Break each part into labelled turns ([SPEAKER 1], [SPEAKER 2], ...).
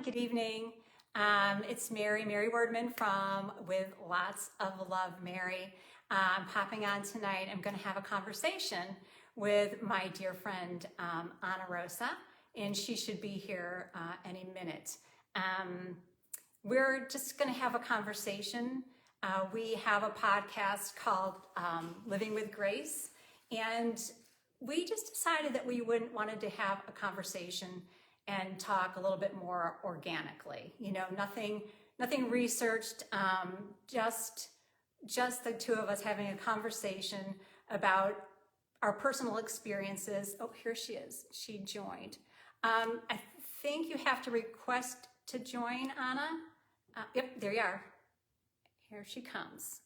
[SPEAKER 1] Good evening. It's Mary Wordman from With Lots of Love, Mary. I'm popping on tonight. I'm going to have a conversation with my dear friend Ana Rosa, and she should be here any minute. We're just going to have a conversation. We have a podcast called Living with Grace, and we just decided that we wanted to have a conversation and talk a little bit more organically. You know, nothing researched. Just the two of us having a conversation about our personal experiences. Oh, here she is. She joined. I think you have to request to join, Anna. Yep, there you are. Here she comes.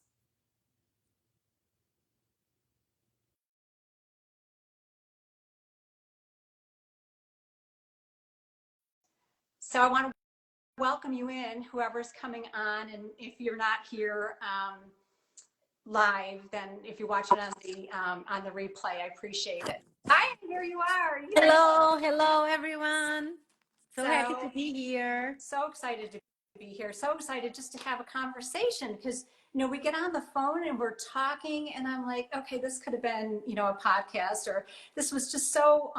[SPEAKER 1] So I want to welcome you in, whoever's coming on, and if you're not here live, then if you watch it on the replay, I appreciate it. Hi, here you are.
[SPEAKER 2] Hello, everyone. So happy to be here.
[SPEAKER 1] So excited to be here. So excited just to have a conversation because, you know, we get on the phone and we're talking and I'm like, okay, this could have been, you know, a podcast, or this was just so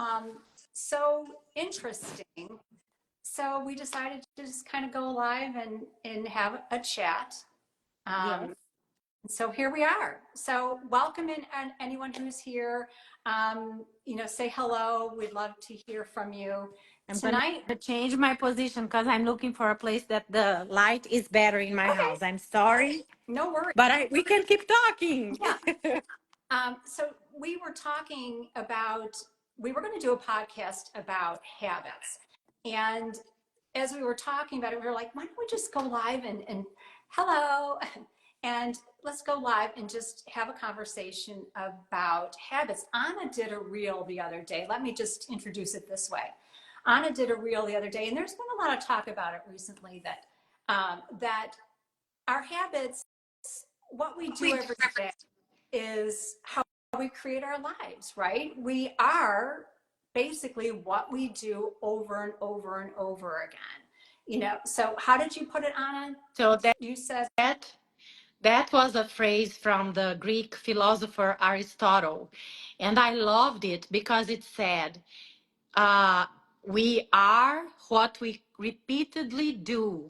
[SPEAKER 1] interesting. So we decided to just kind of go live and have a chat.
[SPEAKER 2] Yes.
[SPEAKER 1] So here we are. So welcome in, and anyone who's here, you know, say hello. We'd love to hear from you.
[SPEAKER 2] I'm
[SPEAKER 1] Tonight,
[SPEAKER 2] going to change my position because I'm looking for a place that the light is better in my house. I'm sorry.
[SPEAKER 1] no worries.
[SPEAKER 2] But we can keep talking.
[SPEAKER 1] Yeah. So we were talking about, we were going to do a podcast about habits. And as we were talking about it, we were like, why don't we just go live and hello, and let's go live and just have a conversation about habits. Anna did a reel the other day. Let me just introduce it this way. Anna did a reel the other day, and there's been a lot of talk about it recently that that our habits, what we do every day, is how we create our lives, right? We are basically what we do over and over and over again. You know, so how did you put it, Anna?
[SPEAKER 2] So
[SPEAKER 1] You said
[SPEAKER 2] that was a phrase from the Greek philosopher Aristotle. And I loved it because it said, we are what we repeatedly do.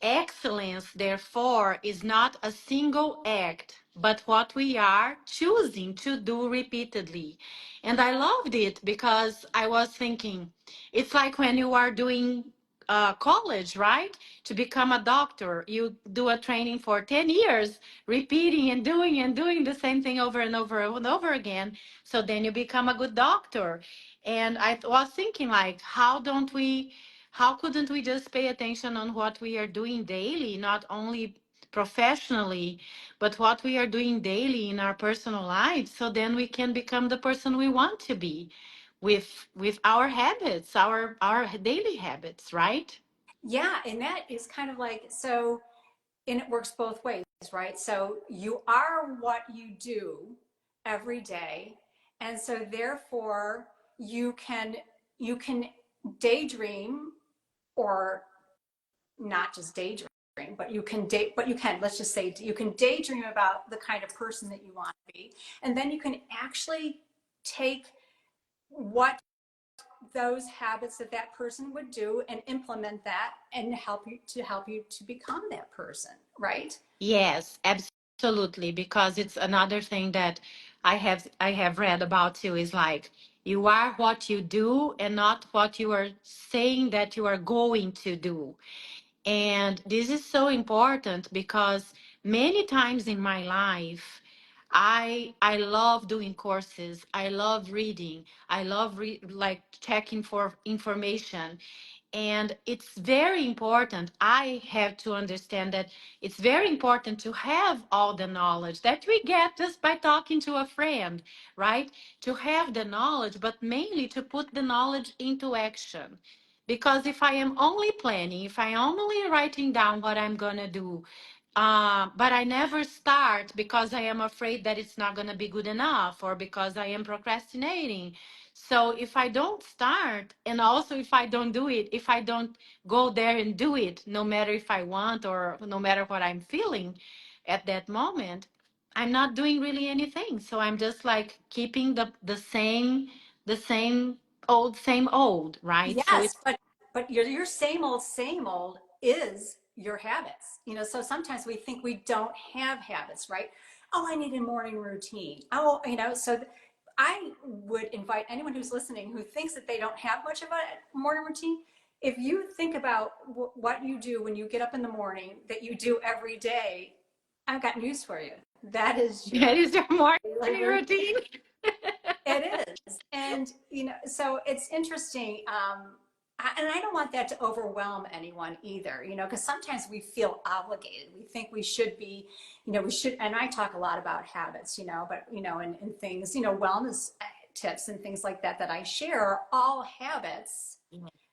[SPEAKER 2] Excellence, therefore, is not a single act, but what we are choosing to do repeatedly. And I loved it because I was thinking, it's like when you are doing college, right? To become a doctor, you do a training for 10 years, repeating and doing the same thing over and over and over again. So then you become a good doctor. And I was thinking, like, how couldn't we just pay attention on what we are doing daily, not only professionally, but what we are doing daily in our personal lives, so then we can become the person we want to be with our habits, our daily habits, right?
[SPEAKER 1] yeah, and that is kind of like, so, and it works both ways, right? So you are what you do every day, and so therefore you can daydream, or not just daydream, but let's just say you can daydream about the kind of person that you want to be, and then you can actually take what those habits that that person would do and implement that and help you to become that person, right?
[SPEAKER 2] Yes, absolutely. Because it's another thing that I have read about too, is like you are what you do and not what you are saying that you are going to do. And this is so important because many times in my life, I love doing courses. I love reading. I love like checking for information. And it's very important. I have to understand that it's very important to have all the knowledge that we get just by talking to a friend, right? To have the knowledge, but mainly to put the knowledge into action. Because if I am only planning, if I am only writing down what I'm going to do, but I never start because I am afraid that it's not going to be good enough or because I am procrastinating. So if I don't start, and also if I don't do it, if I don't go there and do it, no matter if I want or no matter what I'm feeling at that moment, I'm not doing really anything. So I'm just like keeping the same same old, right? So
[SPEAKER 1] Yes,
[SPEAKER 2] it's
[SPEAKER 1] but your same old is your habits. So sometimes we think we don't have habits, right? Oh, I need a morning routine. Oh, so I would invite anyone who's listening who thinks that they don't have much of a morning routine. If you think about what you do when you get up in the morning that you do every day, I've got news for you. That is
[SPEAKER 2] that
[SPEAKER 1] your
[SPEAKER 2] is your morning
[SPEAKER 1] daily routine.
[SPEAKER 2] routine.
[SPEAKER 1] It is. And, so it's interesting. And I don't want that to overwhelm anyone either, because sometimes we feel obligated. We think we should be, we should, and I talk a lot about habits, but, and things, wellness tips and things like that that I share are all habits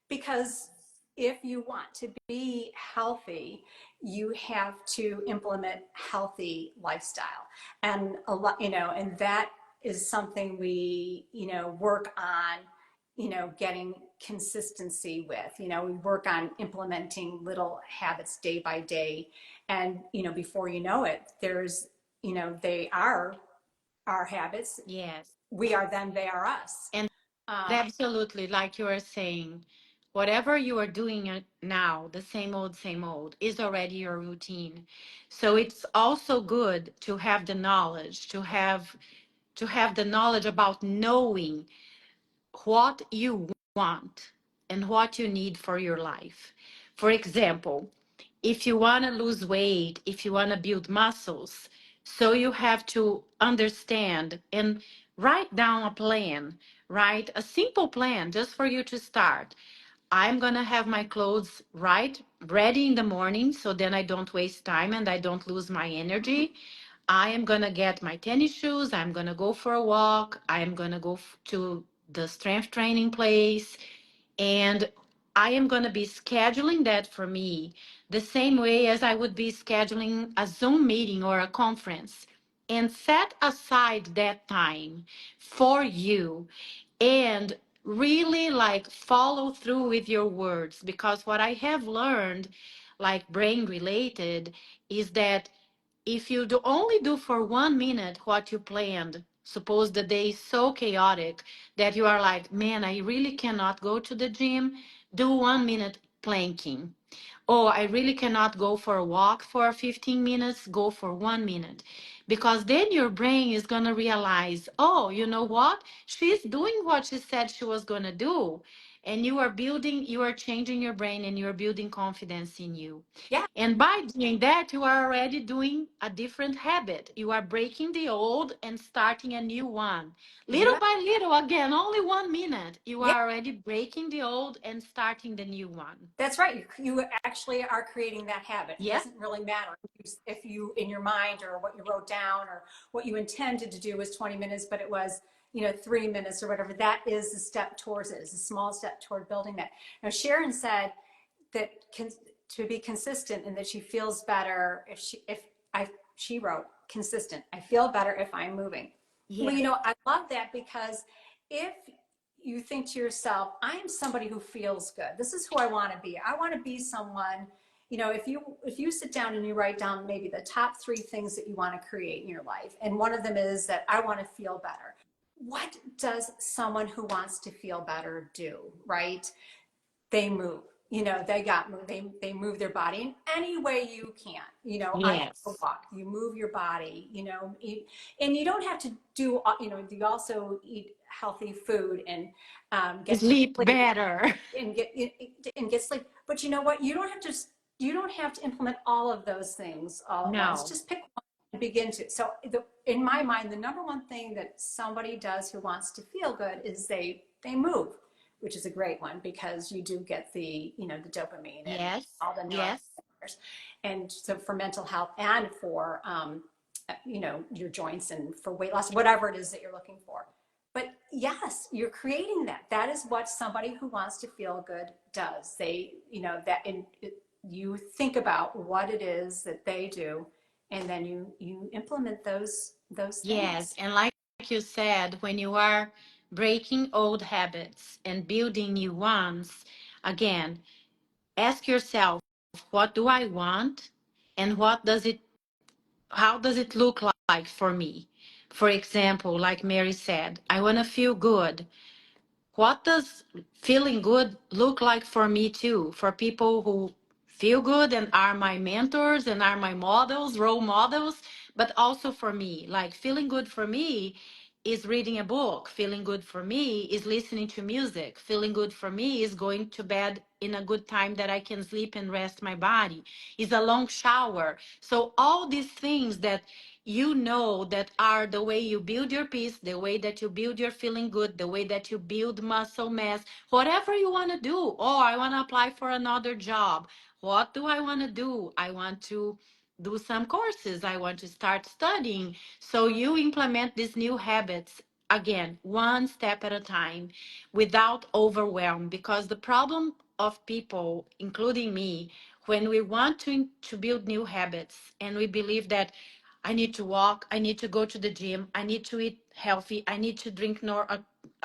[SPEAKER 1] because if you want to be healthy, you have to implement healthy lifestyle. And a lot, and that is something we, work on, getting consistency with. We work on implementing little habits day by day. And, before you know it, there's, they are our habits.
[SPEAKER 2] Yes.
[SPEAKER 1] We are them, they are us.
[SPEAKER 2] And
[SPEAKER 1] Um,
[SPEAKER 2] absolutely, like you are saying, whatever you are doing now, the same old, is already your routine. So it's also good to have the knowledge, to have the knowledge about knowing what you want and what you need for your life. For example, if you want to lose weight, if you want to build muscles, so you have to understand and write down a plan, right? A simple plan just for you to start. I'm going to have my clothes right ready in the morning so then I don't waste time and I don't lose my energy. I am going to get my tennis shoes. I'm going to go for a walk. I am going to go to the strength training place. And I am going to be scheduling that for me the same way as I would be scheduling a Zoom meeting or a conference. And set aside that time for you and really like follow through with your words. Because what I have learned, like brain related, is that if you only do for 1 minute what you planned, suppose the day is so chaotic that you are like, man, I really cannot go to the gym, do 1 minute planking. Oh, I really cannot go for a walk for 15 minutes, go for 1 minute. Because then your brain is going to realize, oh, you know what? She's doing what she said she was going to do. And you are changing your brain and you're building confidence in you.
[SPEAKER 1] yeah,
[SPEAKER 2] And by doing that, you are already doing a different habit. You are breaking the old and starting a new one. Little
[SPEAKER 1] yeah,
[SPEAKER 2] by little, again, only 1 minute, you
[SPEAKER 1] yeah.
[SPEAKER 2] are already breaking the old and starting the new one.
[SPEAKER 1] That's right. You actually are creating that habit. It
[SPEAKER 2] Yeah.
[SPEAKER 1] doesn't really matter if you in your mind or what you wrote down or what you intended to do was 20 minutes, but it was, 3 minutes or whatever. That is a step towards it. It's a small step toward building that. Now, Sharon said that to be consistent and that she feels better she wrote consistent. I feel better if I'm moving. Well,
[SPEAKER 2] Yes.
[SPEAKER 1] I love that because if you think to yourself, I am somebody who feels good. This is who I want to be. I want to be someone, if you sit down and you write down maybe the top 3 things that you want to create in your life, and one of them is that I want to feel better. What does someone who wants to feel better do, right? They move. They move their body in any way you can. On a
[SPEAKER 2] Yes.
[SPEAKER 1] walk, you move your body. And you don't have to do. You also eat healthy food and get
[SPEAKER 2] Sleep
[SPEAKER 1] sleep
[SPEAKER 2] better.
[SPEAKER 1] and get sleep. But you know what? You don't have to implement all of those things all at once.
[SPEAKER 2] No.
[SPEAKER 1] Just pick one and begin to. So in my mind, the number one thing that somebody does who wants to feel good is they move, which is a great one because you do get the dopamine and
[SPEAKER 2] Yes.
[SPEAKER 1] all the
[SPEAKER 2] Yes.
[SPEAKER 1] neurotransmitters. And so for mental health and for your joints and for weight loss, whatever it is that you're looking for. But yes, you're creating that. That is what somebody who wants to feel good does. You think about what it is that they do, and then you implement those
[SPEAKER 2] Yes.
[SPEAKER 1] things.
[SPEAKER 2] And like you said, when you are breaking old habits and building new ones, again, ask yourself, what do I want? And how does it look like for me? For example, like Mary said, I want to feel good. What does feeling good look like for me too? For people who feel good and are my mentors and are my models, role models, but also for me. Like feeling good for me is reading a book. Feeling good for me is listening to music. Feeling good for me is going to bed in a good time that I can sleep and rest my body. Is a long shower. So all these things that you know that are the way you build your peace, the way that you build your feeling good, the way that you build muscle mass, whatever you want to do. Or I want to apply for another job. What do I want to do? I want to do some courses. I want to start studying. So you implement these new habits again, one step at a time without overwhelm. Because the problem of people, including me, when we want to build new habits and we believe that I need to walk, I need to go to the gym, I need to eat healthy, I need to drink more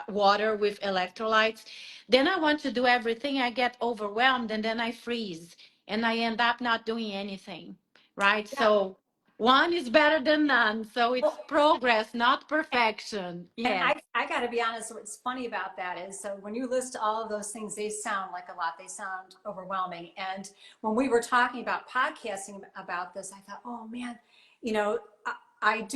[SPEAKER 2] water with electrolytes. Then I want to do everything, I get overwhelmed, and then I freeze and I end up not doing anything, right?
[SPEAKER 1] Yeah.
[SPEAKER 2] So one is better than none. So it's
[SPEAKER 1] Well,
[SPEAKER 2] progress, not perfection.
[SPEAKER 1] and
[SPEAKER 2] Yes.
[SPEAKER 1] I got to be honest, what's funny about that is, so when you list all of those things, they sound like a lot. They sound overwhelming. And when we were talking about podcasting about this, I thought, oh man, you know, I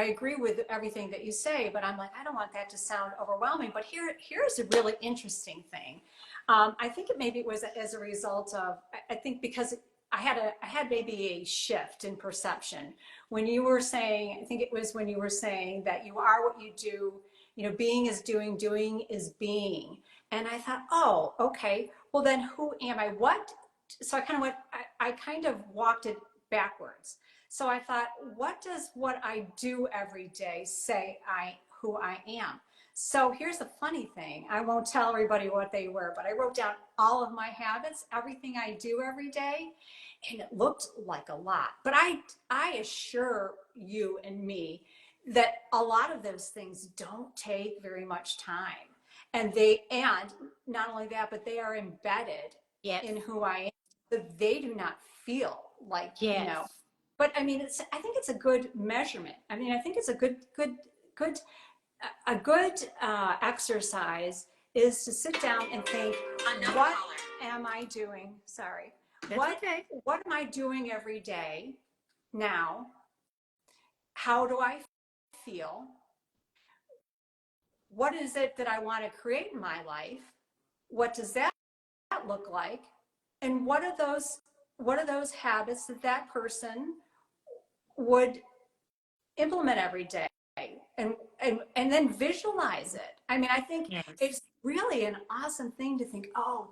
[SPEAKER 1] agree with everything that you say, but I'm like, I don't want that to sound overwhelming. But here's a really interesting thing. I think maybe it was as a result of, I think because I had maybe a shift in perception when you were saying, I think it was when you were saying that you are what you do, you know, being is doing, doing is being. And I thought, oh, okay, well then who am I? What? So I kind of went, I kind of walked it backwards. So I thought, what does what I do every day say who I am? So here's the funny thing. I won't tell everybody what they were, but I wrote down all of my habits, everything I do every day, and it looked like a lot. But I assure you and me that a lot of those things don't take very much time. And not only that, but they are embedded
[SPEAKER 2] Yes.
[SPEAKER 1] in who I am. So they do not feel like, you
[SPEAKER 2] Yes.
[SPEAKER 1] know, but I mean, I think it's a good measurement. I mean, I think it's a good, a good exercise is to sit down and think, what am I doing? Sorry.
[SPEAKER 2] That's okay.
[SPEAKER 1] What am I doing every day now? How do I feel? What is it that I want to create in my life? What does that look like? And what are those habits that that person would implement every day? And then visualize it. I mean, I think
[SPEAKER 2] Yes.
[SPEAKER 1] it's really an awesome thing to think, oh,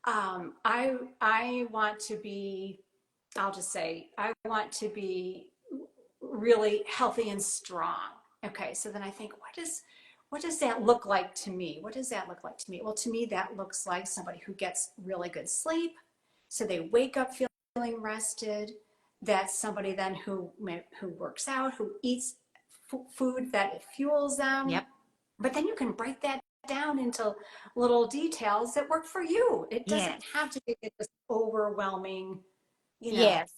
[SPEAKER 1] I want to be, I'll just say, I want to be really healthy and strong. Okay, so then I think, what does that look like to me? What does that look like to me? Well, to me, that looks like somebody who gets really good sleep, so they wake up feeling rested. That's somebody then who works out, who eats food that fuels them.
[SPEAKER 2] Yep.
[SPEAKER 1] But then you can break that down into little details that work for you. It doesn't
[SPEAKER 2] Yes.
[SPEAKER 1] have to be this overwhelming, you know.
[SPEAKER 2] Yes.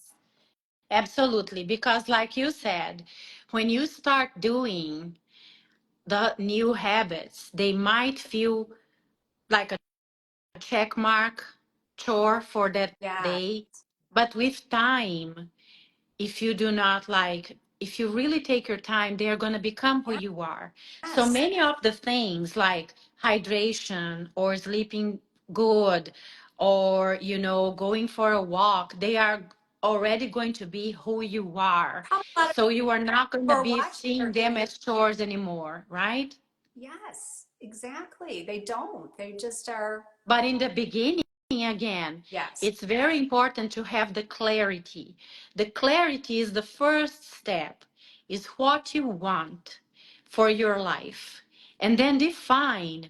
[SPEAKER 2] Absolutely. Because, like you said, when you start doing the new habits, they might feel like a check mark chore for that
[SPEAKER 1] Yeah.
[SPEAKER 2] day. But with time, if you do not if you really take your time, they are going to become who you are. So
[SPEAKER 1] Yes.
[SPEAKER 2] many of the things like hydration or sleeping good or, going for a walk, they are already going to be who you are.
[SPEAKER 1] Probably a lot of
[SPEAKER 2] So you are not going
[SPEAKER 1] people
[SPEAKER 2] to
[SPEAKER 1] are
[SPEAKER 2] be
[SPEAKER 1] watching
[SPEAKER 2] seeing
[SPEAKER 1] are
[SPEAKER 2] them
[SPEAKER 1] thinking,
[SPEAKER 2] as chores anymore, right?
[SPEAKER 1] yes, exactly. They don't. They just are,
[SPEAKER 2] But in the beginning, again,
[SPEAKER 1] yes.
[SPEAKER 2] it's very important to have the clarity. The clarity is the first step, is what you want for your life. And then define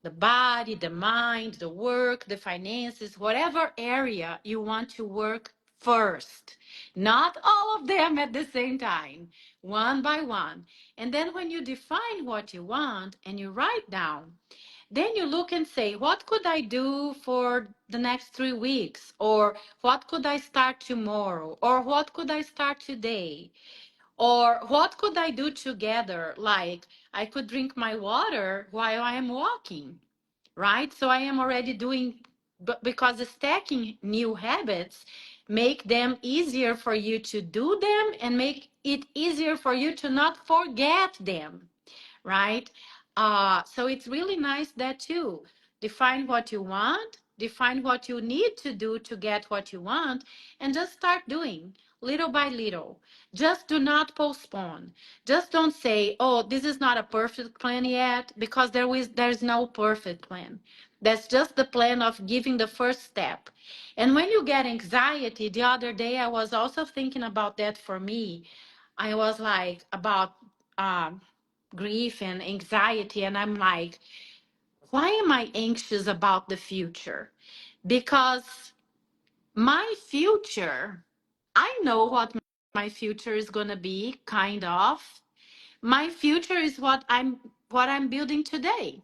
[SPEAKER 2] the body, the mind, the work, the finances, whatever area you want to work first, not all of them at the same time, one by one. And then when you define what you want and you write down, then you look and say, what could I do for the next 3 weeks? Or what could I start tomorrow? Or what could I start today? Or what could I do together? Like I could drink my water while I am walking, right? So I am already doing, but because stacking new habits make them easier for you to do them and make it easier for you to not forget them, right? So it's really nice that too. Define what you want, define what you need to do to get what you want, and just start doing little by little. Just do not postpone. Just don't say, "Oh, this is not a perfect plan yet," because there's no perfect plan. That's just the plan of giving the first step. And when you get anxiety, the other day I was also thinking about that for me. I was like about um grief and anxiety, and I'm like, why am I anxious about the future? Because my future, I know what my future is going to be, kind of. My future is what I'm building today.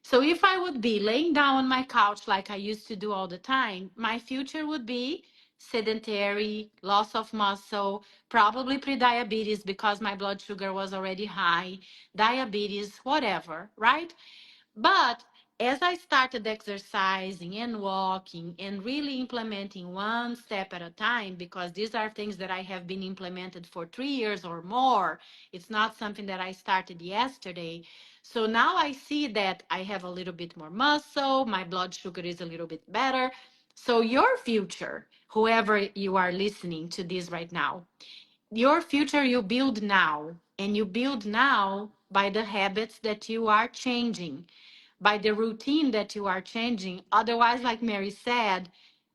[SPEAKER 2] So if I would be laying down on my couch like I used to do all the time, my future would be sedentary, loss of muscle, probably prediabetes because my blood sugar was already high, diabetes, whatever, right? But as I started exercising and walking and really implementing one step at a time, because these are things that I have been implemented for 3 years or more, it's not something that I started yesterday. So now I see that I have a little bit more muscle, my blood sugar is a little bit better. So your future, whoever you are listening to this right now, your future you build now, and you build now by the habits that you are changing, by the routine that you are changing. Otherwise, like Mary said,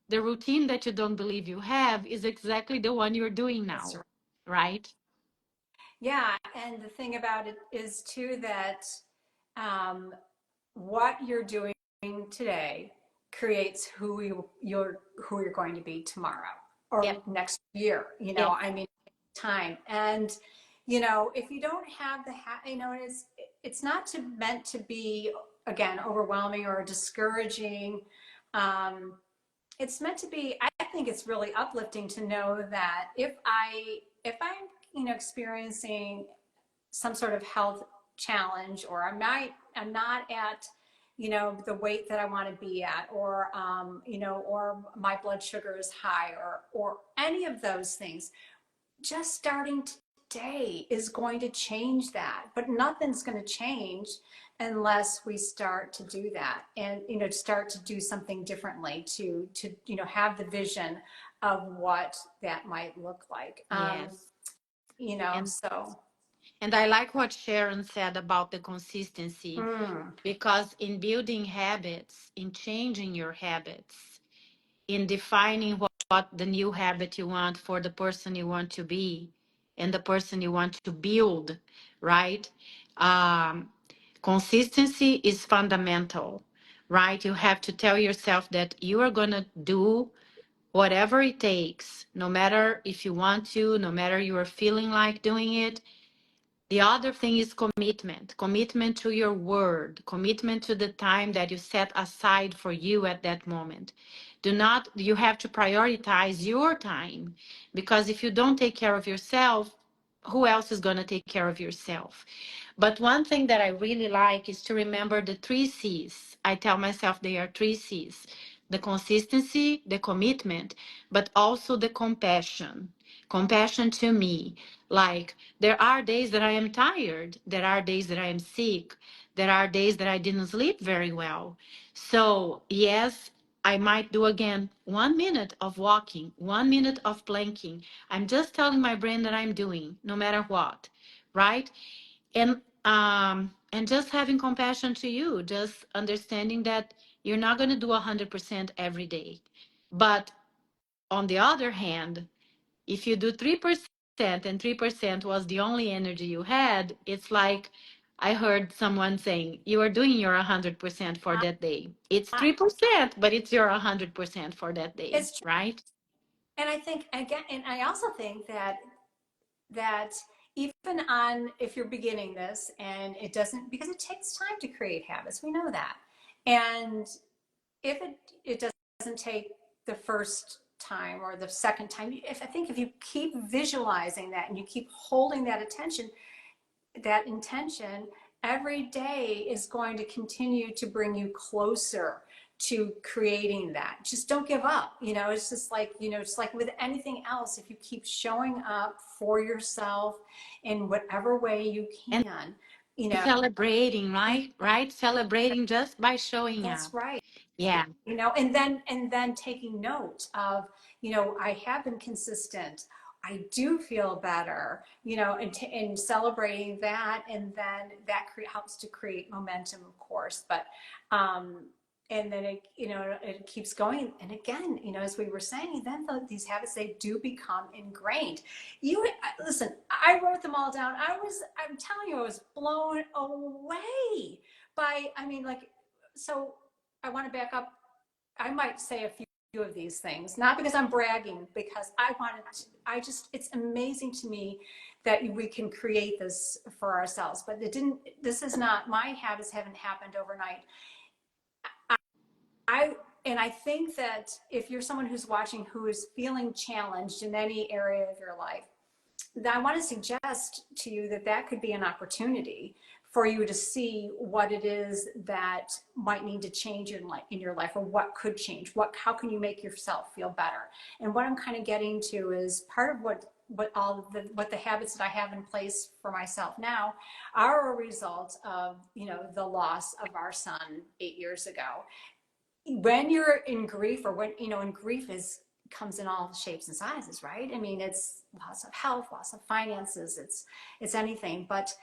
[SPEAKER 2] the routine that you don't believe you have is exactly the one you're doing
[SPEAKER 1] That's
[SPEAKER 2] now,
[SPEAKER 1] right.
[SPEAKER 2] right?
[SPEAKER 1] Yeah, and the thing about it is too that um, what you're doing today creates who you're going to be tomorrow or
[SPEAKER 2] Yep.
[SPEAKER 1] next year.
[SPEAKER 2] Yep.
[SPEAKER 1] I mean, time. And if you don't have it's not meant to be, again, overwhelming or discouraging. Um, it's meant to be. I think it's really uplifting to know that if I'm experiencing some sort of health challenge, or I'm not at the weight that I want to be at, or or my blood sugar is high, or any of those things, just starting today is going to change that. But nothing's going to change unless we start to do that, and start to do something differently, to have the vision of what that might look like.
[SPEAKER 2] Yes. And
[SPEAKER 1] So
[SPEAKER 2] and I like what Sharon said about the consistency,
[SPEAKER 1] mm,
[SPEAKER 2] because in building habits, in changing your habits, in defining what the new habit you want for the person you want to be and the person you want to build, right? Um, Consistency is fundamental, right? You have to tell yourself that you are going to do whatever it takes, no matter if you want to, no matter you are feeling like doing it. The other thing is commitment to your word, commitment to the time that you set aside for you at that moment. You have to prioritize your time, because if you don't take care of yourself, who else is going to take care of yourself? But one thing that I really like is to remember the 3 C's. I tell myself they are 3 C's: the consistency, the commitment, but also the compassion. Compassion to me. Like, there are days that I am tired, there are days that I am sick, there are days that I didn't sleep very well. So, yes, I might do again 1 minute of walking, 1 minute of planking. I'm just telling my brain that I'm doing, no matter what, right? And just having compassion to you, just understanding that you're not going to do 100% every day. But on the other hand, if you do 3% and 3% was the only energy you had, it's like I heard someone saying, you are doing your 100% for that day. It's
[SPEAKER 1] I,
[SPEAKER 2] 3%, but it's your 100% for that day,
[SPEAKER 1] it's
[SPEAKER 2] right?
[SPEAKER 1] And I think again, and I also think that even on if you're beginning this and it doesn't, because it takes time to create habits, we know that. And if it doesn't take the first time or the second time, if I think if you keep visualizing that and you keep holding that attention, that intention, every day is going to continue to bring you closer to creating that. Just don't give up. It's just like, just like with anything else, if you keep showing up for yourself in whatever way you
[SPEAKER 2] And
[SPEAKER 1] can, you know,
[SPEAKER 2] celebrating, right, celebrating just by showing
[SPEAKER 1] that's
[SPEAKER 2] up.
[SPEAKER 1] right.
[SPEAKER 2] Yeah.
[SPEAKER 1] And then taking note of, I have been consistent, I do feel better, and celebrating that. And then that helps to create momentum, of course. But and then it keeps going. And again, as we were saying, then these habits, they do become ingrained. Listen, I wrote them all down. I'm telling you, I was blown away by, I mean, like, so I want to back up. I might say a few of these things, not because I'm bragging, because it's amazing to me that we can create this for ourselves. But this is not, my habits haven't happened overnight. I, and I think that if you're someone who's watching who is feeling challenged in any area of your life, I want to suggest to you that could be an opportunity for you to see what it is that might need to change in your life, or what could change. How can you make yourself feel better? And what I'm kind of getting to is part of what the habits that I have in place for myself now are a result of, the loss of our son 8 years ago. When you're in grief, or when, and grief comes in all shapes and sizes, right? I mean, it's loss of health, loss of finances, it's anything. But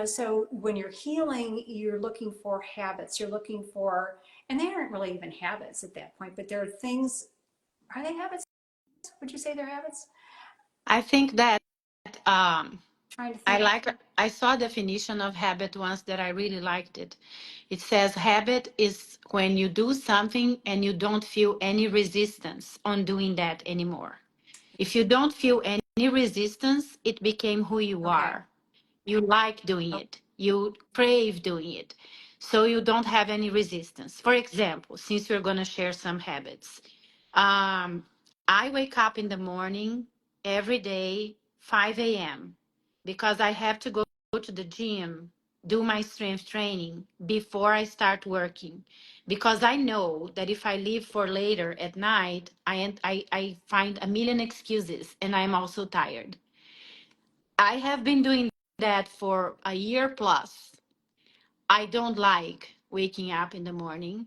[SPEAKER 1] so when you're healing, you're looking for habits, you're looking for, and they aren't really even habits at that point, but there are things. Are they habits? Would you say they're habits?
[SPEAKER 2] I think that um,
[SPEAKER 1] Trying to
[SPEAKER 2] I
[SPEAKER 1] think.
[SPEAKER 2] like I saw a definition of habit once that I really liked it. It says habit is when you do something and you don't feel any resistance on doing that anymore. If you don't feel any resistance, it became who you
[SPEAKER 1] Okay.
[SPEAKER 2] are. You like doing it. You crave doing it. So you don't have any resistance. For example, since we're going to share some habits, um, I wake up in the morning every day, 5 a.m., because I have to go to the gym, do my strength training before I start working. Because I know that if I leave for later at night, I find a million excuses and I'm also tired. I have been doing that for a year plus. I don't like waking up in the morning.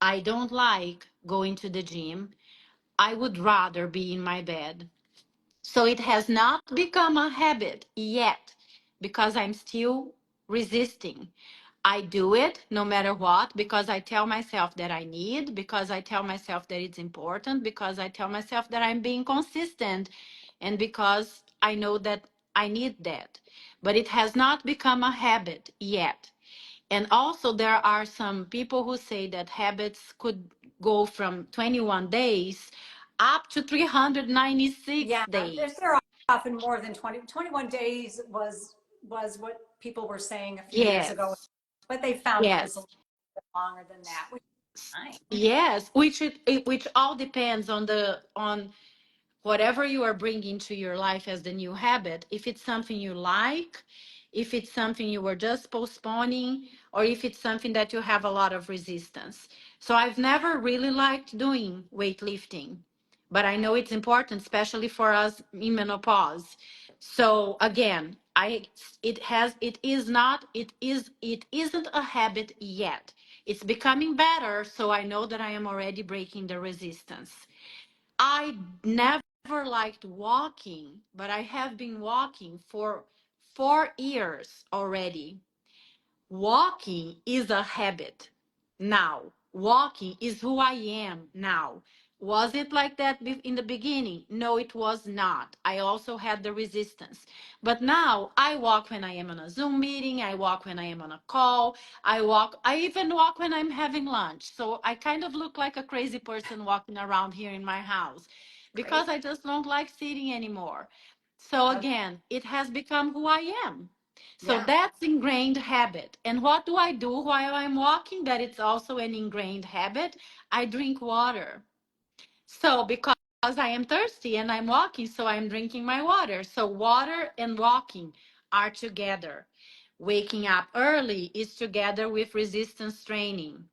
[SPEAKER 2] I don't like going to the gym. I would rather be in my bed. So it has not become a habit yet because I'm still resisting. I do it no matter what because I tell myself that I need, because I tell myself that it's important, because I tell myself that I'm being consistent, and because I know that I need that. But it has not become a habit yet. And also, there are some people who say that habits could go from 21 days up to 396
[SPEAKER 1] Yeah,
[SPEAKER 2] days.
[SPEAKER 1] they're often more than 21 days was what people were saying a few years ago,
[SPEAKER 2] Yes,
[SPEAKER 1] but they found it was a
[SPEAKER 2] yes,
[SPEAKER 1] little bit longer than that, which is fine.
[SPEAKER 2] yes. Which all depends on on whatever you are bringing to your life as the new habit. If it's something you like, if it's something you were just postponing, or if it's something that you have a lot of resistance. So I've never really liked doing weightlifting, but I know it's important, especially for us in menopause. So again, it isn't a habit yet. It's becoming better, so I know that I am already breaking the resistance. I never liked walking, but I have been walking for 4 years already. Walking is a habit now. Walking is who I am now. Was it like that in the beginning? No, it was not. I also had the resistance. But now I walk when I am on a Zoom meeting. I walk when I am on a call. I even walk when I'm having lunch. So I kind of look like a crazy person walking around here in my house because
[SPEAKER 1] Great.
[SPEAKER 2] I just don't like sitting anymore. So
[SPEAKER 1] Okay.
[SPEAKER 2] again, it has become who I am. So
[SPEAKER 1] Yeah.
[SPEAKER 2] that's ingrained habit. And what do I do while I'm walking? That it's also an ingrained habit. I drink water. So because I am thirsty and I'm walking, so I'm drinking my water. So water and walking are together. Waking up early is together with resistance training.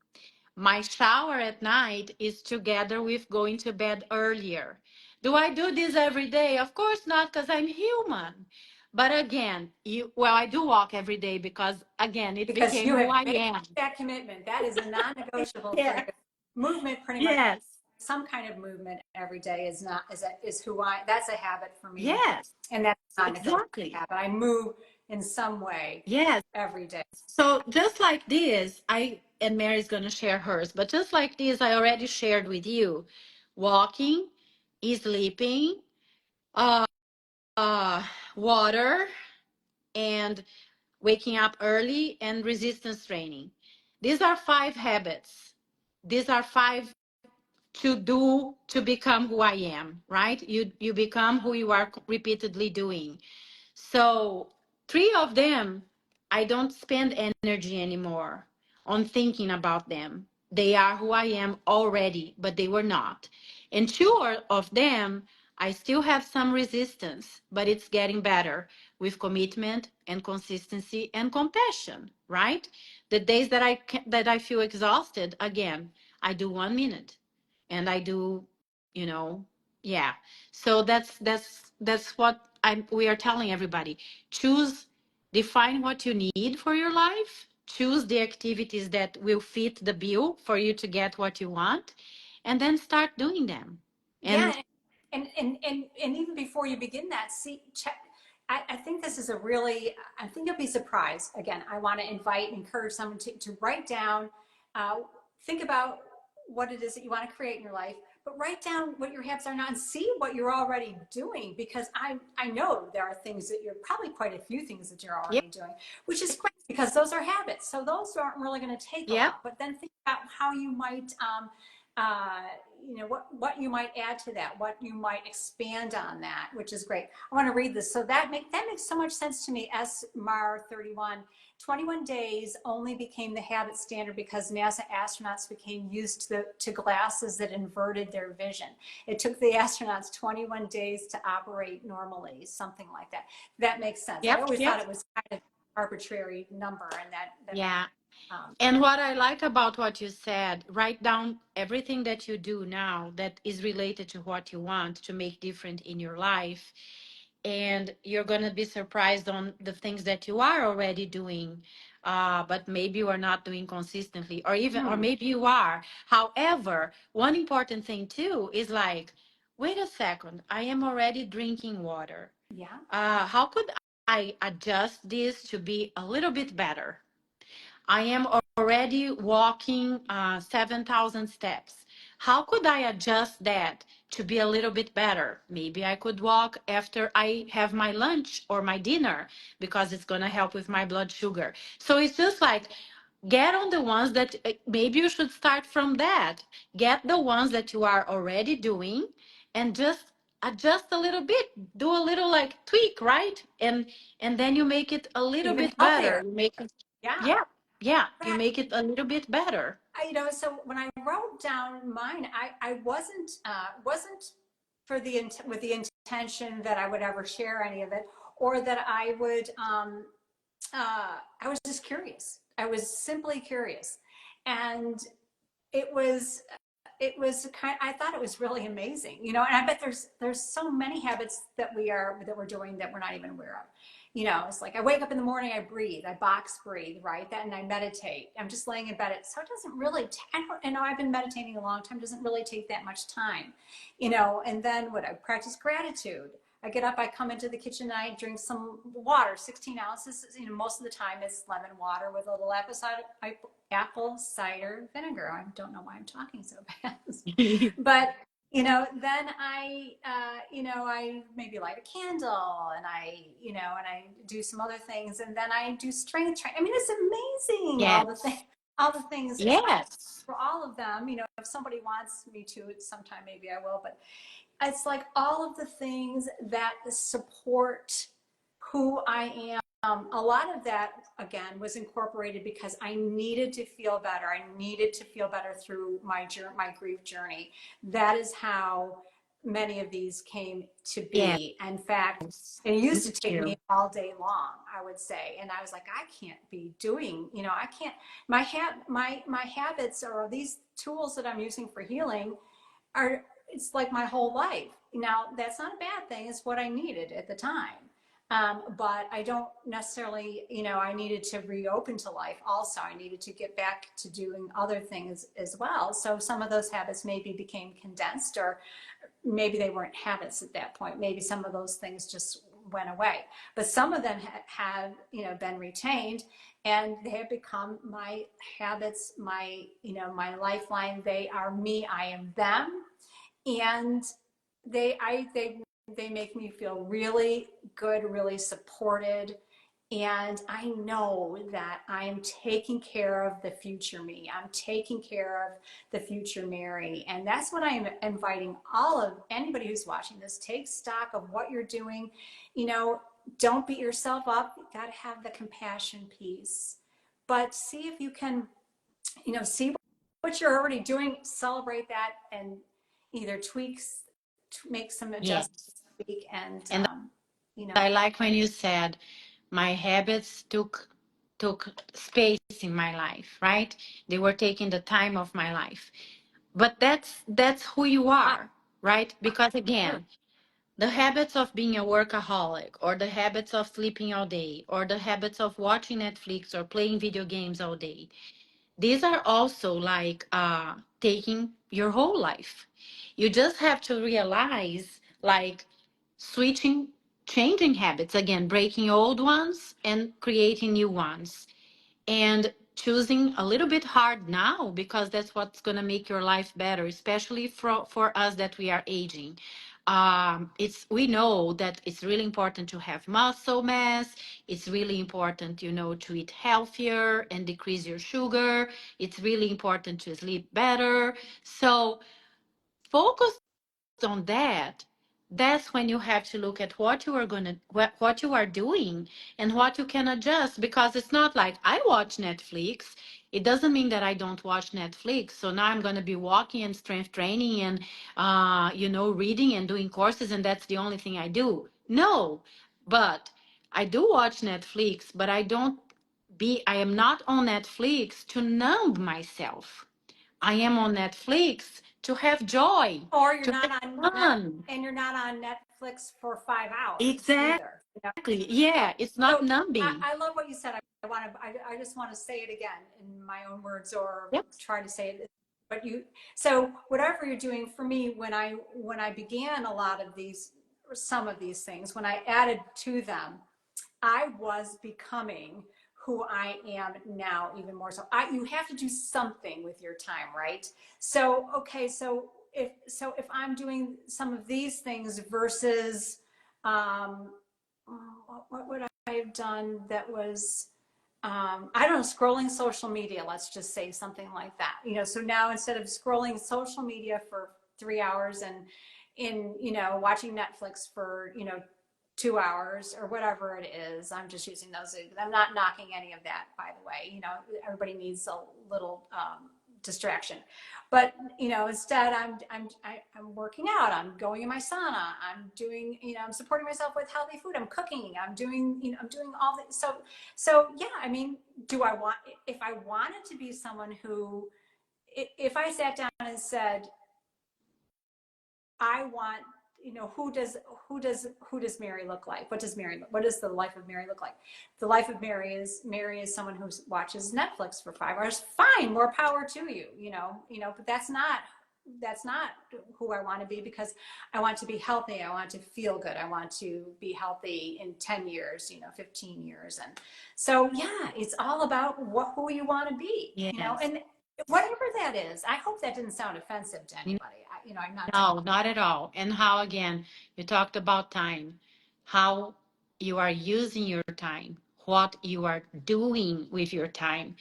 [SPEAKER 2] My shower at night is together with going to bed earlier. Do I do this every day? Of course not, because I'm human. But again, well, I do walk every day because again, it
[SPEAKER 1] Because
[SPEAKER 2] became
[SPEAKER 1] you
[SPEAKER 2] who
[SPEAKER 1] have
[SPEAKER 2] I
[SPEAKER 1] made
[SPEAKER 2] am.
[SPEAKER 1] that commitment. That is a non-negotiable for you.
[SPEAKER 2] Yes.
[SPEAKER 1] Movement, pretty much
[SPEAKER 2] Yes.
[SPEAKER 1] some kind of movement every day is not is who I. That's a habit for me,
[SPEAKER 2] Yes.
[SPEAKER 1] and that's a non-negotiable
[SPEAKER 2] Exactly.
[SPEAKER 1] habit. I move in some way
[SPEAKER 2] Yes.
[SPEAKER 1] every day.
[SPEAKER 2] So just like this, and Mary's going to share hers, but just like this, I already shared with you walking, sleeping, uh, uh, water, and waking up early and resistance training. These are 5 habits. These are 5 to become who I am, right? You become who you are repeatedly doing. So 3 of them, I don't spend energy anymore on thinking about them. They are who I am already, but they were not. And 2 of them, I still have some resistance, but it's getting better with commitment and consistency and compassion, right? The days that that I feel exhausted, again, I do 1 minute and I do, you know, yeah. So that's what we are telling everybody. Choose, define what you need for your life. Choose the activities that will fit the bill for you to get what you want, and then start doing them. And
[SPEAKER 1] Yeah, and even before you begin that, see, check. I think this is a really. I think you'll be surprised. Again, I want to invite and encourage someone to write down, uh, think about what it is that you want to create in your life, but write down what your habits are now and see what you're already doing. Because I know there are things that you're probably quite a few things that you're
[SPEAKER 2] yep,
[SPEAKER 1] already doing, which is great because those are habits. So those aren't really going to take a
[SPEAKER 2] yep,
[SPEAKER 1] lot. But then think about how you might. Uh, what you might add to that, what you might expand on that, which is great. I want to read this. So that makes so much sense to me. SMAR 31, 21 days only became the habit standard because NASA astronauts became used to glasses that inverted their vision. It took the astronauts 21 days to operate normally, something like that. That makes sense. I
[SPEAKER 2] yep,
[SPEAKER 1] always
[SPEAKER 2] yep,
[SPEAKER 1] thought it was kind of arbitrary number, and that
[SPEAKER 2] yeah.
[SPEAKER 1] yeah.
[SPEAKER 2] And what I like about what you said, write down everything that you do now that is related to what you want to make different in your life. And you're going to be surprised on the things that you are already doing, but maybe you are not doing consistently, or
[SPEAKER 1] Hmm.
[SPEAKER 2] maybe you are. However, one important thing too is like, wait a second, I am already drinking water.
[SPEAKER 1] Yeah.
[SPEAKER 2] How could I adjust this to be a little bit better? I am already walking 7,000 steps. How could I adjust that to be a little bit better? Maybe I could walk after I have my lunch or my dinner because it's going to help with my blood sugar. So it's just like get on the ones that maybe you should start from that. Get the ones that you are already doing and just adjust a little bit, do a little like tweak, right? And then you make it a little
[SPEAKER 1] Even
[SPEAKER 2] bit better.
[SPEAKER 1] healthier.
[SPEAKER 2] You make it,
[SPEAKER 1] Yeah.
[SPEAKER 2] yeah, yeah,
[SPEAKER 1] But
[SPEAKER 2] you make it a little bit better.
[SPEAKER 1] so when I wrote down mine, I wasn't for with the intention that I would ever share any of it, or that I would. I was just curious. I was simply curious, and it was I thought it was really amazing, and I bet there's so many habits that we're doing that we're not even aware of. It's like I wake up in the morning, I breathe, I box breathe, right? That, and I meditate. I'm just laying in bed. So it doesn't really, I know I've been meditating a long time, doesn't really take that much time, and then what I practice gratitude. I get up, I come into the kitchen, and I drink some water, 16 ounces. Most of the time it's lemon water with a little apple cider vinegar. I don't know why I'm talking so fast, but then I maybe light a candle, and I do some other things, and then I do strength training. I mean, it's amazing
[SPEAKER 2] Yes,
[SPEAKER 1] all the things. I
[SPEAKER 2] yes,
[SPEAKER 1] for all of them. If somebody wants me to sometime, maybe I will. But it's like all of the things that support who I am. A lot of that, again, was incorporated because I needed to feel better. I needed to feel better through my grief journey. That is how many of these came to
[SPEAKER 2] Yes,
[SPEAKER 1] be. In fact, it
[SPEAKER 2] me
[SPEAKER 1] used to take
[SPEAKER 2] too.
[SPEAKER 1] me all day long, I would say. And I was like, I can't be doing, I can't, my habits or these tools that I'm using for healing are, it's like my whole life. Now, that's not a bad thing. It's what I needed at the time. But I don't necessarily, I needed to reopen to life also. I needed to get back to doing other things as well. So some of those habits maybe became condensed, or maybe they weren't habits at that point. Maybe some of those things just went away. But some of them have, been retained, and they have become my habits, my lifeline. They are me, I am them. And they make me feel really good, really supported. And I know that I am taking care of the future me. I'm taking care of the future Mary. And that's what I am inviting all of anybody who's watching this. Take stock of what you're doing. Don't beat yourself up. You got to have the compassion piece. But see if you can, see what you're already doing, celebrate that, and either make some
[SPEAKER 2] Yes.
[SPEAKER 1] adjustments, tweak, and
[SPEAKER 2] And I like when you said my habits took space in my life, right? They were taking the time of my life. But that's who you
[SPEAKER 1] I,
[SPEAKER 2] are, right? Because again, the habits of being a workaholic, or the habits of sleeping all day, or the habits of watching Netflix or playing video games all day, these are also like taking your whole life. You just have to realize, like, switching, changing habits, again, breaking old ones and creating new ones, and choosing a little bit hard now, because that's what's going to make your life better, especially for us that we are aging. It's, we know that it's really important to have muscle mass. It's really important, to eat healthier and decrease your sugar. It's really important to sleep better. So focus on that. That's when you have to look at what you are going to, what you are doing, and what you can adjust, because it's not like I watch Netflix, it doesn't mean that I don't watch Netflix, so now I'm going to be walking and strength training and reading and doing courses, and that's the only thing I do. No. But I do watch Netflix, but I am not on Netflix to numb myself. I am on Netflix to have joy,
[SPEAKER 1] or you're
[SPEAKER 2] to
[SPEAKER 1] not
[SPEAKER 2] have
[SPEAKER 1] on
[SPEAKER 2] fun.
[SPEAKER 1] you're not on Netflix for 5 hours
[SPEAKER 2] Exactly.
[SPEAKER 1] either.
[SPEAKER 2] Yeah, it's not
[SPEAKER 1] So
[SPEAKER 2] numbing.
[SPEAKER 1] I love what you said. I just want to say it again in my own words, or
[SPEAKER 2] Yep.
[SPEAKER 1] try to say it. But so whatever you're doing, for me, when I began a lot of these, or some of these things, when I added to them, I was becoming who I am now, even more so. You have to do something with your time, right? So okay, so if I'm doing some of these things versus, um, what would I have done that was, I don't know, scrolling social media, let's just say something like that. So now instead of scrolling social media for 3 hours, and watching Netflix for, 2 hours or whatever it is, I'm just using those. I'm not knocking any of that, by the way. Everybody needs a little distraction. But instead, I'm working out. I'm going in my sauna. I'm doing, I'm supporting myself with healthy food. I'm cooking. I'm doing all that. So yeah. I mean, if I wanted to be someone who, if I sat down and said, I want, who does Mary look like? What does the life of Mary look like? The life of Mary is someone who watches Netflix for 5 hours. Fine, more power to you, but that's not who I want to be, because I want to be healthy. I want to feel good. I want to be healthy in 10 years, 15 years. And so, yeah, it's all about who you want to be,
[SPEAKER 2] Yes.
[SPEAKER 1] and whatever that is. I hope that didn't sound offensive to anybody. I'm not.
[SPEAKER 2] No, not at all. And how, again, you talked about time, how you are using your time, what you are doing with your time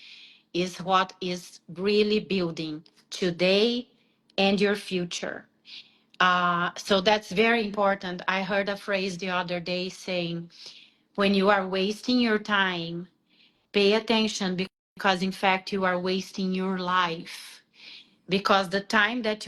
[SPEAKER 2] is what is really building today and your future. So that's very important. I heard a phrase the other day saying, when you are wasting your time, pay attention, because in fact you are wasting your life, because the time that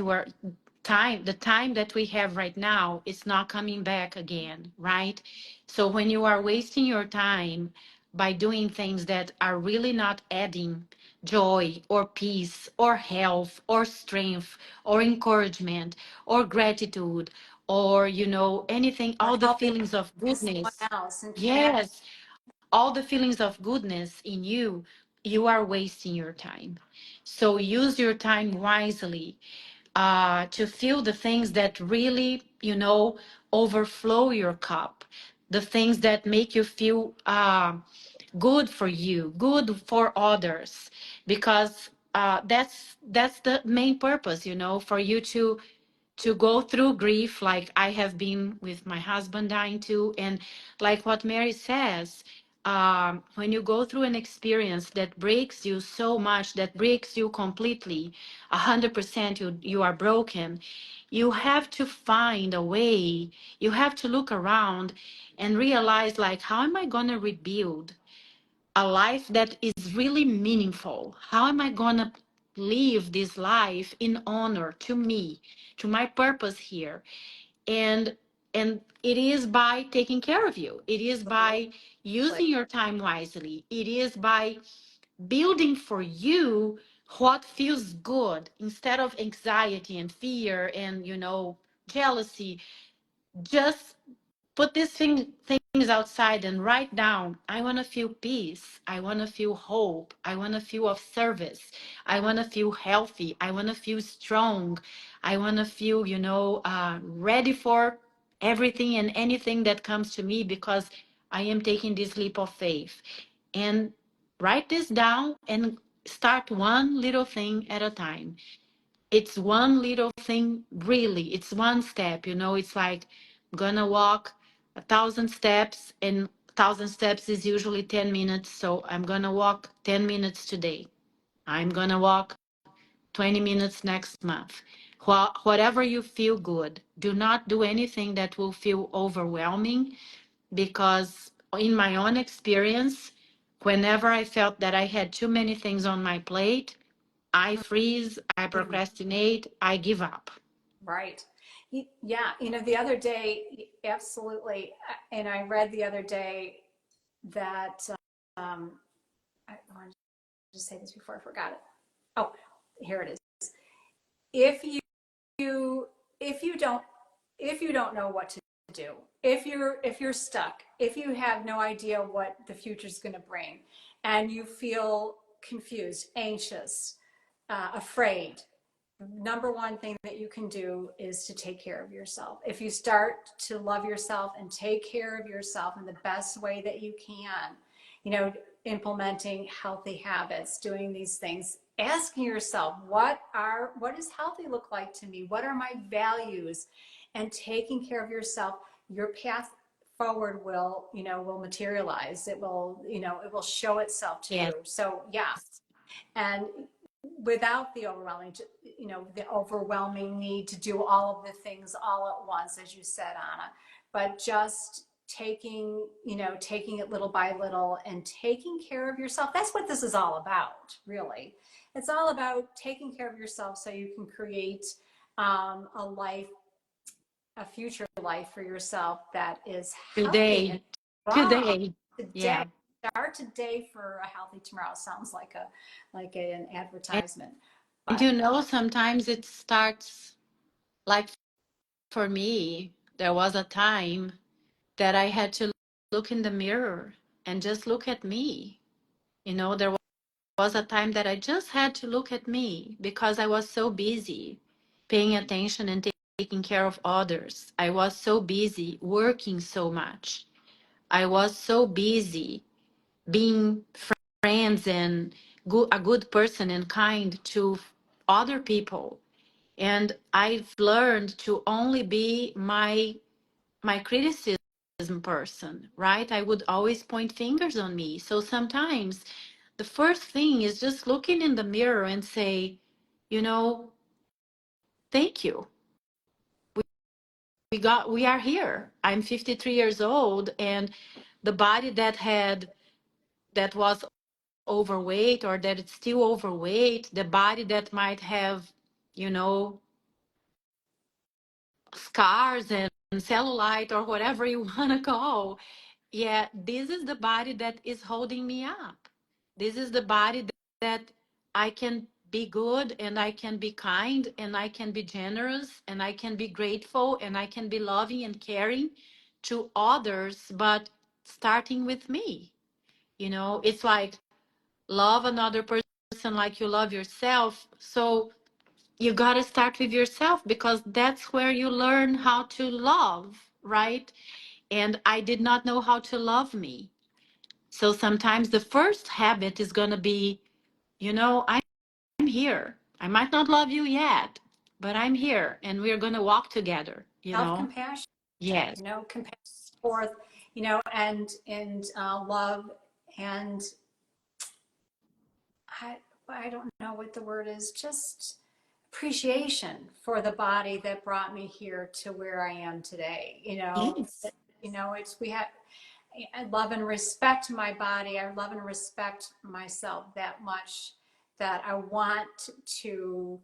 [SPEAKER 2] we have right now is not coming back again, right? So when you are wasting your time by doing things that are really not adding joy or peace or health or strength or encouragement or gratitude, or anything,
[SPEAKER 1] Or
[SPEAKER 2] all the
[SPEAKER 1] helping
[SPEAKER 2] feelings of
[SPEAKER 1] someone
[SPEAKER 2] goodness.
[SPEAKER 1] else and connect.
[SPEAKER 2] Yes, all the feelings of goodness in you, you are wasting your time. So use your time wisely, to feel the things that really, overflow your cup, the things that make you feel good for you, good for others, because that's the main purpose, for you to go through grief, like I have been with my husband dying too. And like what Mary says, when you go through an experience that breaks you so much, that breaks you completely, 100%, you are broken, you have to find a way, you have to look around and realize, like, how am I going to rebuild a life that is really meaningful? How am I going to live this life in honor to me, to my purpose here? And it is by taking care of you. It is by
[SPEAKER 1] Like,
[SPEAKER 2] using your time wisely. It is by building for you what feels good, instead of anxiety and fear and jealousy. Just put things outside and write down, I want to feel peace, I want to feel hope, I want to feel of service, I want to feel healthy, I want to feel strong, I want to feel ready for everything and anything that comes to me, because I am taking this leap of faith. And write this down and start one little thing at a time. It's one little thing, really. It's one step. It's like, I'm gonna walk 1,000 steps, and 1,000 steps is usually 10 minutes. So I'm gonna walk 10 minutes today. I'm gonna walk 20 minutes next month. Whatever you feel good. Do not do anything that will feel overwhelming, because in my own experience, whenever I felt that I had too many things on my plate, I freeze, I
[SPEAKER 1] mhm,
[SPEAKER 2] procrastinate, I give up.
[SPEAKER 1] right. Yeah, the other day, absolutely. And I read the other day that I wanted to just say this before I forgot it. Oh, here it is. If you if you don't if you don't know what to do, if you're stuck, if you have no idea what the future is going to bring, and you feel confused, anxious, afraid, number one thing that you can do is to take care of yourself. If you start to love yourself and take care of yourself in the best way that you can, you know, implementing healthy habits, doing these things, asking yourself, what does healthy look like to me? What are my values? And taking care of yourself, your path forward will materialize. It will show itself to
[SPEAKER 2] Yes.
[SPEAKER 1] you. So yeah, and without the overwhelming need to do all of the things all at once, as you said, Anna, but just taking it little by little and taking care of yourself. That's what this is all about, really. It's all about taking care of yourself so you can create a life, a future life for yourself that is healthy and
[SPEAKER 2] Today,
[SPEAKER 1] strong.
[SPEAKER 2] today.
[SPEAKER 1] Today,
[SPEAKER 2] Yeah.
[SPEAKER 1] start today for a healthy tomorrow. Sounds like an
[SPEAKER 2] And,
[SPEAKER 1] advertisement,
[SPEAKER 2] and
[SPEAKER 1] but
[SPEAKER 2] sometimes it starts, like, for me, there was a time that I had to look in the mirror and just look at me. There was a time that I just had to look at me, because I was so busy paying attention and taking care of others. I was so busy working so much. I was so busy being friends and a good person and kind to other people. And I've learned to only be my criticism person, right? I would always point fingers on me. So sometimes the first thing is just looking in the mirror and say, you know, thank you. we are here. I'm 53 years old, and the body that was overweight, or that it's still overweight, the body that might have, you know, scars and cellulite or whatever you want to call. Yeah, this is the body that is holding me up. This is the body that I can be good, and I can be kind, and I can be generous, and I can be grateful, and I can be loving and caring to others, but starting with me. It's like love another person like you love yourself. So you got to start with yourself, because that's where you learn how to love, right? And I did not know how to love me. So sometimes the first habit is going to be, I'm here. I might not love you yet, but I'm here, and we're going to walk together,
[SPEAKER 1] Self-compassion,
[SPEAKER 2] Yes.
[SPEAKER 1] compassion forth, and love, and I don't know what the word is, just appreciation for the body that brought me here to where I am today.
[SPEAKER 2] Yes.
[SPEAKER 1] It's we have I love and respect my body. I love and respect myself that much that to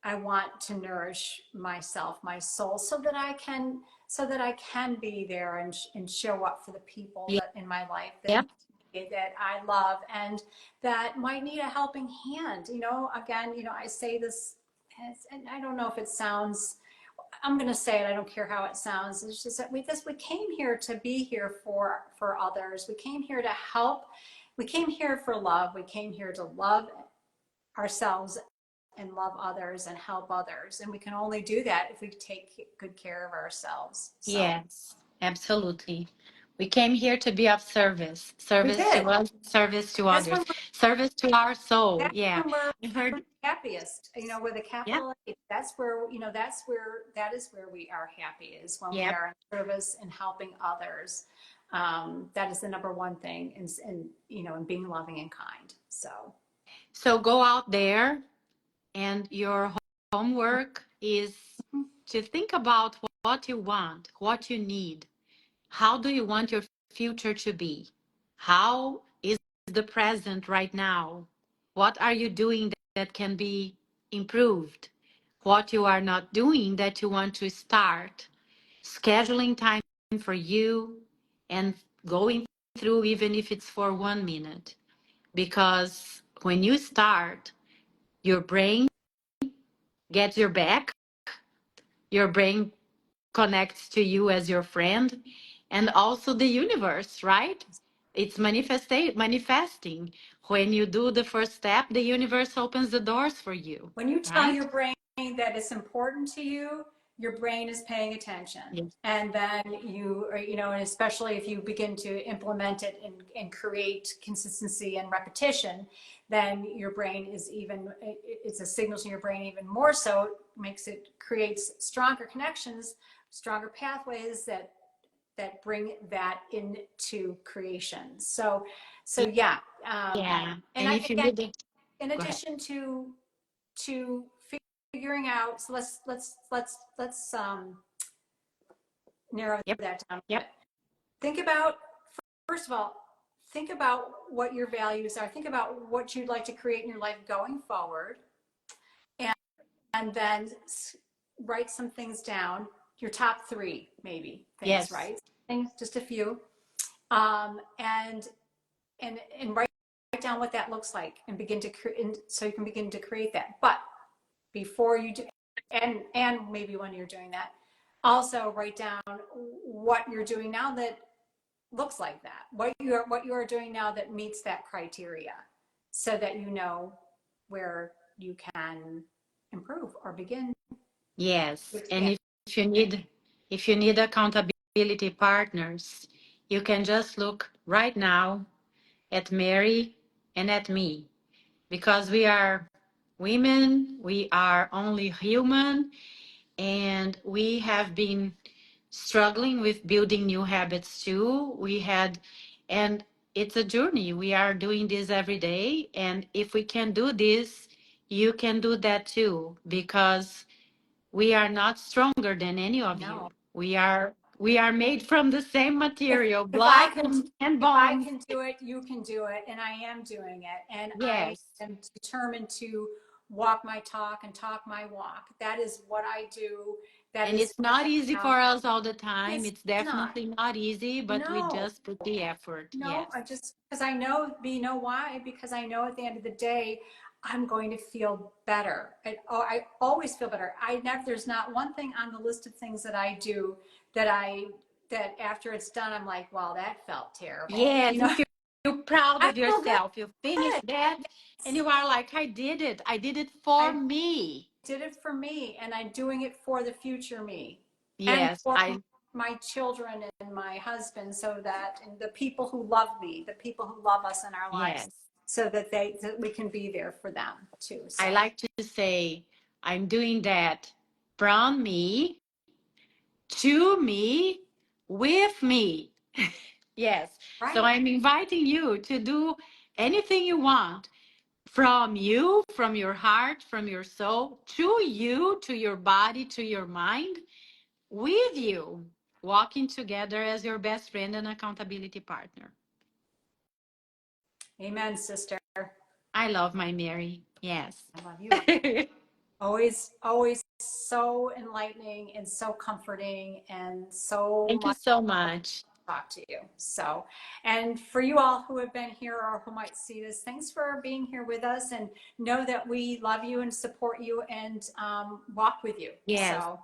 [SPEAKER 1] I want to nourish myself, my soul, so that I can be there and show up for the people
[SPEAKER 2] Ye-
[SPEAKER 1] that in my life
[SPEAKER 2] Yep.
[SPEAKER 1] that I love and that might need a helping hand. Again, I say this, and I don't know if it sounds, I'm going to say it. I don't care how it sounds. It's just that we came here to be here for others. We came here to help. We came here for love. We came here to love ourselves and love others and help others. And we can only do that if we take good care of ourselves. So
[SPEAKER 2] Yes, absolutely. We came here to be of service,
[SPEAKER 1] we
[SPEAKER 2] service to
[SPEAKER 1] did.
[SPEAKER 2] us, service to
[SPEAKER 1] That's
[SPEAKER 2] others,
[SPEAKER 1] when
[SPEAKER 2] service to our soul.
[SPEAKER 1] that's
[SPEAKER 2] Yeah.
[SPEAKER 1] when we're
[SPEAKER 2] I heard.
[SPEAKER 1] happiest, with a
[SPEAKER 2] Yep.
[SPEAKER 1] capital H. That is where we are happy, is when we
[SPEAKER 2] Yep.
[SPEAKER 1] are in service and helping others. That is the number one thing in being loving and kind. So
[SPEAKER 2] So go out there, and your homework is to think about what you want, what you need. How do you want your future to be? How is the present right now? What are you doing that can be improved? What you are not doing that you want to start? Scheduling time for you, and going through, even if it's for 1 minute. Because when you start, your brain gets your back, your brain connects to you as your friend, and also the universe, right? It's manifesting. When you do the first step, the universe opens the doors for you,
[SPEAKER 1] when you tell
[SPEAKER 2] right?
[SPEAKER 1] your brain that it's important to you, your brain is paying attention.
[SPEAKER 2] Yes.
[SPEAKER 1] And then and especially if you begin to implement it and create consistency and repetition, then your brain it's a signal to your brain even more so, creates stronger connections, stronger pathways that bring that into creation. So yeah.
[SPEAKER 2] Yeah.
[SPEAKER 1] And
[SPEAKER 2] And
[SPEAKER 1] I,
[SPEAKER 2] if you
[SPEAKER 1] again,
[SPEAKER 2] need it,
[SPEAKER 1] in
[SPEAKER 2] go ahead.
[SPEAKER 1] addition to figuring out, so let's narrow
[SPEAKER 2] Yep.
[SPEAKER 1] that down a
[SPEAKER 2] Yep.
[SPEAKER 1] bit. Think about, first of all, think about what your values are. Think about what you'd like to create in your life going forward, and then write some things down. Your top three, maybe things,
[SPEAKER 2] Yes.
[SPEAKER 1] right? Just a few, and write down what that looks like, and begin to create, so you can begin to create that. But before you do, and maybe when you're doing that, also write down what you're doing now that looks like that, what you are doing now that meets that criteria, so that you know where you can improve or begin to
[SPEAKER 2] Yes. And
[SPEAKER 1] expand.
[SPEAKER 2] if you need accountability partners, you can just look right now at Mary and at me, because we are women, we are only human, and we have been struggling with building new habits too. And it's a journey. We are doing this every day. And if we can do this, you can do that too, because we are not stronger than any of
[SPEAKER 1] No.
[SPEAKER 2] you. we are made from the same material,
[SPEAKER 1] If I
[SPEAKER 2] blood
[SPEAKER 1] can,
[SPEAKER 2] and
[SPEAKER 1] if I
[SPEAKER 2] bones.
[SPEAKER 1] can do it, you can do it, and I am doing it, and I
[SPEAKER 2] Yes.
[SPEAKER 1] am determined to walk my talk and talk my walk. That is what I do. That
[SPEAKER 2] And
[SPEAKER 1] is
[SPEAKER 2] it's not easy
[SPEAKER 1] how
[SPEAKER 2] for us all the time.
[SPEAKER 1] it's
[SPEAKER 2] It's
[SPEAKER 1] not.
[SPEAKER 2] definitely not easy, but we
[SPEAKER 1] No,
[SPEAKER 2] just put the effort.
[SPEAKER 1] no,
[SPEAKER 2] Yes.
[SPEAKER 1] I just because I know, you know why? Because I know at the end of the day, I'm going to feel better. I always feel better. I never. There's not one thing on the list of things that I do that that after it's done, I'm like, wow, that felt terrible.
[SPEAKER 2] Yes,
[SPEAKER 1] You
[SPEAKER 2] you
[SPEAKER 1] know,
[SPEAKER 2] feel proud
[SPEAKER 1] I
[SPEAKER 2] of
[SPEAKER 1] feel good.
[SPEAKER 2] yourself. You finish that and
[SPEAKER 1] Yes.
[SPEAKER 2] you are like, I did it. I did it for
[SPEAKER 1] I
[SPEAKER 2] me.
[SPEAKER 1] did it for me, and I'm doing it for the future me, and
[SPEAKER 2] Yes,
[SPEAKER 1] for
[SPEAKER 2] I
[SPEAKER 1] my children and my husband, so that and the people who love me, the people who love us in our lives,
[SPEAKER 2] yes.
[SPEAKER 1] so that we can be there for them too.
[SPEAKER 2] I
[SPEAKER 1] So
[SPEAKER 2] like to say I'm doing that from me, to me, with me. Yes. So
[SPEAKER 1] right,
[SPEAKER 2] I'm inviting you to do anything you want from you, from your heart, from your soul, to you, to your body, to your mind, with you, walking together as your best friend and accountability partner.
[SPEAKER 1] amen, sister.
[SPEAKER 2] I love my Mary. Yes.
[SPEAKER 1] I love you. Always, always so enlightening and so comforting and so
[SPEAKER 2] Thank you
[SPEAKER 1] much
[SPEAKER 2] so much.
[SPEAKER 1] talk to you. So, and for you all who have been here or who might see this, thanks for being here with us, and know that we love you and support you and walk with you.
[SPEAKER 2] Yes.
[SPEAKER 1] So,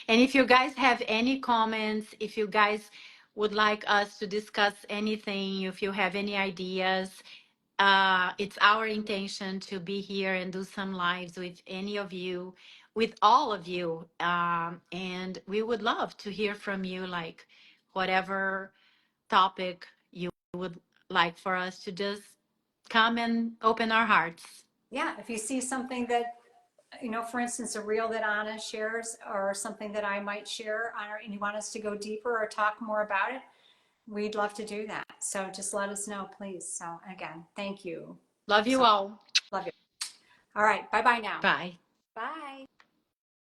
[SPEAKER 2] And if you guys have any comments, if you guys would like us to discuss anything, if you have any ideas, it's our intention to be here and do some lives with any of you, with all of you. And we would love to hear from you, like whatever topic you would like for us to just come and open our hearts.
[SPEAKER 1] yeah, if you see something that, for instance, a reel that Anna shares or something that I might share on and you want us to go deeper or talk more about it, we'd love to do that. So just let us know, please. So again, thank you.
[SPEAKER 2] Love you
[SPEAKER 1] So
[SPEAKER 2] all.
[SPEAKER 1] love you. All right. Bye bye now.
[SPEAKER 2] Bye.
[SPEAKER 1] Bye.